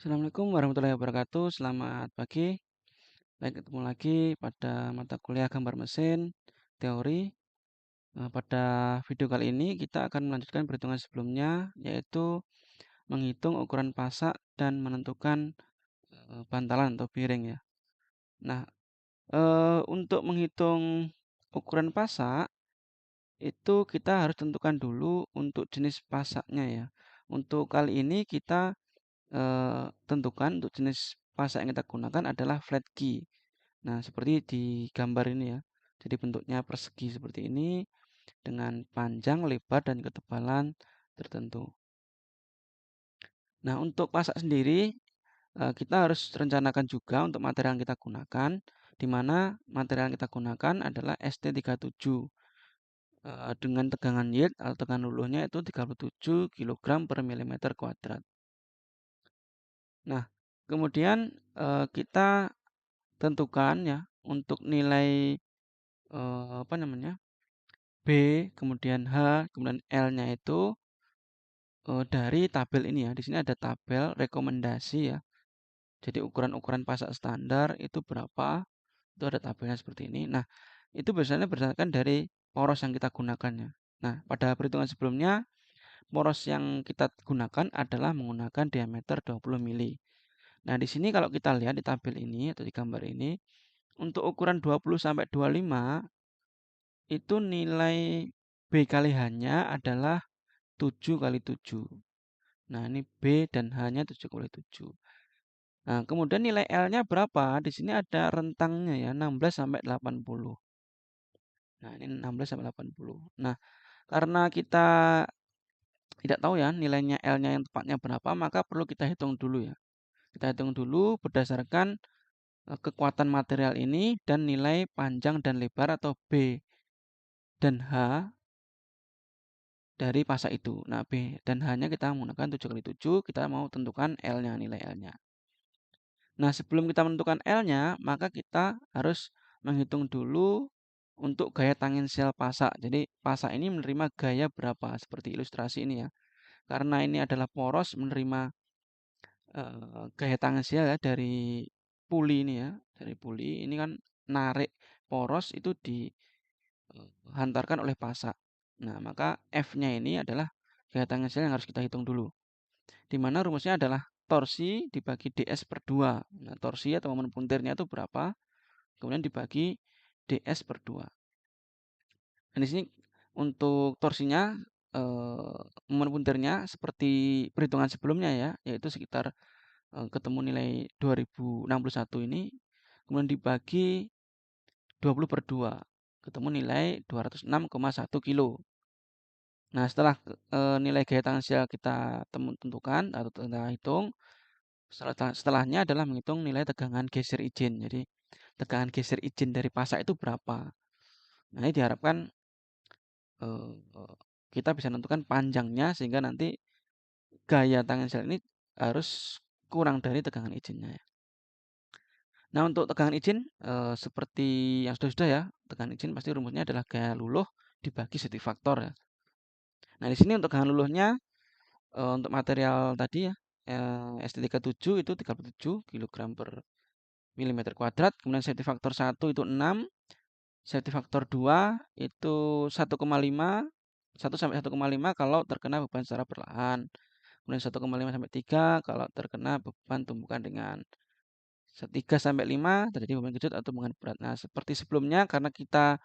Assalamualaikum warahmatullahi wabarakatuh. Selamat pagi. Baik, ketemu lagi pada mata kuliah gambar mesin teori. Pada video kali ini kita akan melanjutkan perhitungan sebelumnya, yaitu menghitung ukuran pasak dan menentukan bantalan atau bearing ya. Nah, untuk menghitung ukuran pasak itu kita harus tentukan dulu untuk jenis pasaknya ya. Untuk kali ini kita tentukan untuk jenis pasak yang kita gunakan adalah flat key. Nah, seperti di gambar ini ya. Jadi bentuknya persegi seperti ini dengan panjang, lebar, dan ketebalan tertentu. Nah, untuk pasak sendiri, kita harus rencanakan juga untuk material yang kita gunakan, di mana material yang kita gunakan adalah ST37 dengan tegangan yield atau tegangan luluhnya itu 37 kilogram per milimeter kuadrat. Nah, kemudian kita tentukan ya untuk nilai apa namanya, B, kemudian H, kemudian L-nya itu, dari tabel ini ya. Di sini ada tabel rekomendasi ya. Jadi ukuran-ukuran pasak standar itu berapa, itu ada tabelnya seperti ini. Nah, itu biasanya berdasarkan dari poros yang kita gunakannya. Nah, pada perhitungan sebelumnya, poros yang kita gunakan adalah menggunakan diameter 20 mili. Nah, di sini kalau kita lihat di tabel ini atau di gambar ini, untuk ukuran 20 sampai 25 itu nilai B kali H-nya adalah 7 kali 7. Nah, ini B dan H-nya 7 kali 7. Nah, kemudian nilai L-nya berapa? Di sini ada rentangnya ya, 16 sampai 80. Nah, ini 16 sampai 80. Nah, karena kita tidak tahu ya nilainya L-nya yang tepatnya berapa, maka perlu kita hitung dulu ya. Kita hitung dulu berdasarkan kekuatan material ini dan nilai panjang dan lebar atau B dan H dari pasak itu. Nah, B dan H-nya kita menggunakan 7 kali 7, kita mau tentukan L-nya, nilai L-nya. Nah, sebelum kita menentukan L-nya, maka kita harus menghitung dulu untuk gaya tangensial pasak. Jadi, pasak ini menerima gaya berapa, seperti ilustrasi ini ya. Karena ini adalah poros menerima gaya tangensial ya dari puli ini ya, dari puli ini kan narik poros itu dihantarkan oleh pasak. Nah, maka F-nya ini adalah gaya tangensial yang harus kita hitung dulu. Di mana rumusnya adalah torsi dibagi ds per 2. Nah, torsi atau momen puntirnya itu berapa? Kemudian dibagi ds per 2. Dan di sini untuk torsinya, momen puntirnya seperti perhitungan sebelumnya ya, yaitu sekitar ketemu nilai 2061 ini, kemudian dibagi 20 per 2, ketemu nilai 206,1 kilo. Nah, setelah nilai gaya tangensial kita tentukan atau kita hitung, setelahnya adalah menghitung nilai tegangan geser izin. Jadi, tegangan geser izin dari pasak itu berapa. Nah, ini diharapkan eee, kita bisa menentukan panjangnya sehingga nanti gaya tangensial ini harus kurang dari tegangan izinnya ya. Nah, untuk tegangan izin, seperti yang sudah-sudah ya, tegangan izin pasti rumusnya adalah gaya luluh dibagi seti faktor ya. Nah, di sini untuk tegangan luluhnya, untuk material tadi ya, ST37 itu 37 kilogram per milimeter kuadrat, kemudian safety factor 1 itu 6, safety factor 2 itu 1,5, 1 sampai 1,5 kalau terkena beban secara perlahan. Kemudian 1,5 sampai 3 kalau terkena beban tumbukan ringan. 3 sampai 5 terjadi beban kejut atau beban berat. Nah, seperti sebelumnya karena kita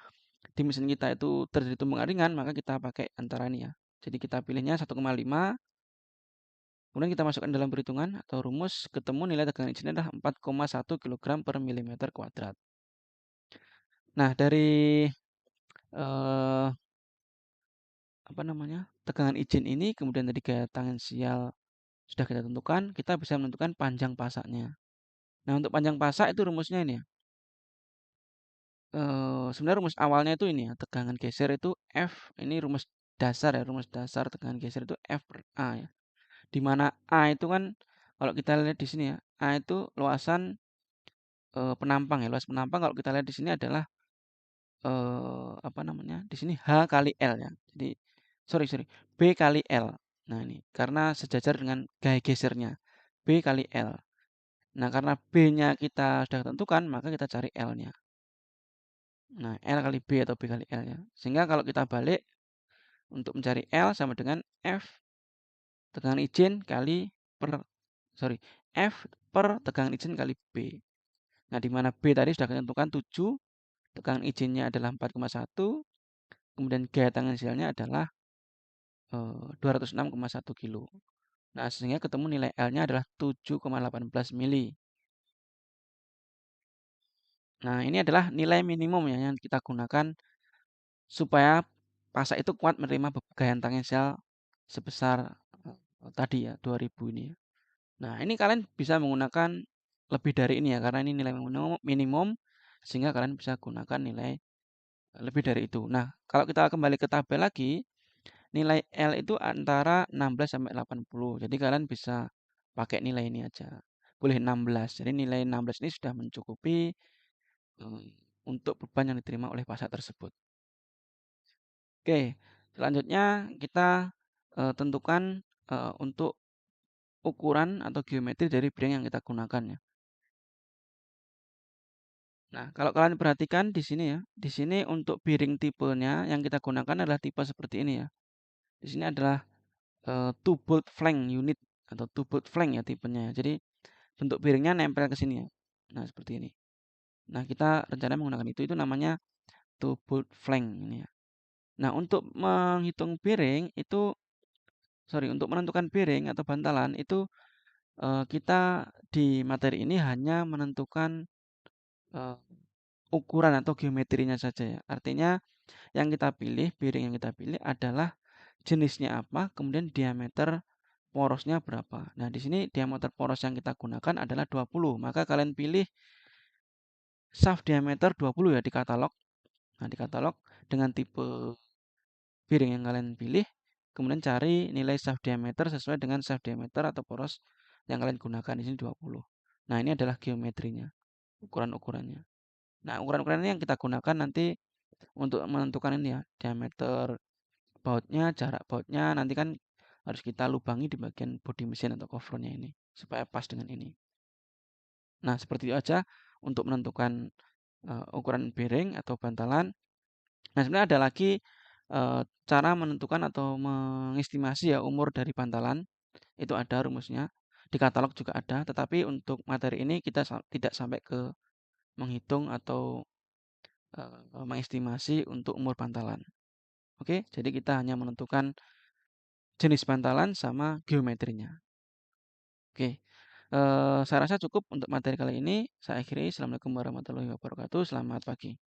di mesin kita itu terjadi tumbukan ringan, maka kita pakai antara ini ya. Jadi kita pilihnya 1,5, kemudian kita masukkan dalam perhitungan atau rumus, ketemu nilai tegangan izinnya adalah 4,1 kilogram per milimeter kuadrat. Nah, dari eee, apa namanya, tegangan izin ini kemudian dari gaya tangensial sudah kita tentukan, kita bisa menentukan panjang pasaknya. Nah, untuk panjang pasak itu rumusnya ini ya, sebenarnya rumus awalnya itu ini ya, tegangan geser itu F, ini rumus dasar ya, rumus dasar tegangan geser itu F per A ya. Di mana A itu kan kalau kita lihat di sini ya, A itu luasan, penampang ya, luas penampang kalau kita lihat di sini adalah, apa namanya, di sini H kali L ya. Jadi sorry sorry, B kali L. Nah ini, karena sejajar dengan gaya gesernya. B kali L. Nah, karena B-nya kita sudah tentukan, maka kita cari L-nya. Nah, L kali B atau B kali L-nya. Sehingga kalau kita balik untuk mencari L sama dengan F tegangan izin kali per sorry, F per tegangan izin kali B. Nah, di mana B tadi sudah kita tentukan 7, tegangan izinnya adalah 4,1, kemudian gaya tangensialnya adalah 206,1 kilo. Nah, sehingga ketemu nilai L-nya adalah 7,18 mili. Nah, ini adalah nilai minimum ya yang kita gunakan supaya pasak itu kuat menerima gaya tangensial sebesar tadi ya 2000 ini ya. Nah, ini kalian bisa menggunakan lebih dari ini ya karena ini nilai minimum sehingga kalian bisa gunakan nilai lebih dari itu. Nah, kalau kita kembali ke tabel lagi, nilai L itu antara 16 sampai 80. Jadi kalian bisa pakai nilai ini aja. Boleh 16. Jadi nilai 16 ini sudah mencukupi eh, untuk beban yang diterima oleh pasak tersebut. Oke, selanjutnya kita tentukan untuk ukuran atau geometri dari bearing yang kita gunakan ya. Nah, kalau kalian perhatikan di sini ya, di sini untuk bearing tipenya yang kita gunakan adalah tipe seperti ini ya. Di sini adalah two bolt flank unit atau two bolt flank ya tipenya ya. Jadi bentuk bearingnya nempel ke sini ya. Nah, seperti ini. Nah, kita rencana menggunakan itu namanya two bolt flank ini ya. Nah, untuk menghitung bearing itu untuk menentukan bearing atau bantalan itu kita di materi ini hanya menentukan eh, ukuran atau geometrinya saja ya. Artinya yang kita pilih, bearing yang kita pilih adalah jenisnya apa, kemudian diameter porosnya berapa. Nah, di sini diameter poros yang kita gunakan adalah 20. Maka kalian pilih shaft diameter 20 ya di katalog. Nah, di katalog dengan tipe bearing yang kalian pilih, kemudian cari nilai shaft diameter sesuai dengan shaft diameter atau poros yang kalian gunakan di sini 20. Nah, ini adalah geometrinya, ukuran-ukurannya. Nah, ukuran-ukuran ini yang kita gunakan nanti untuk menentukan ini ya, diameter bautnya, jarak bautnya, nanti kan harus kita lubangi di bagian bodi mesin atau covernya ini, supaya pas dengan ini. Nah, seperti itu aja untuk menentukan ukuran bearing atau bantalan. Nah, sebenarnya ada lagi cara menentukan atau mengestimasi ya umur dari bantalan. Itu ada rumusnya. Di katalog juga ada, tetapi untuk materi ini kita tidak sampai ke menghitung atau mengestimasi untuk umur bantalan. Oke, jadi kita hanya menentukan jenis bantalan sama geometrinya. Oke, saya rasa cukup untuk materi kali ini. Saya akhiri. Assalamualaikum warahmatullahi wabarakatuh. Selamat pagi.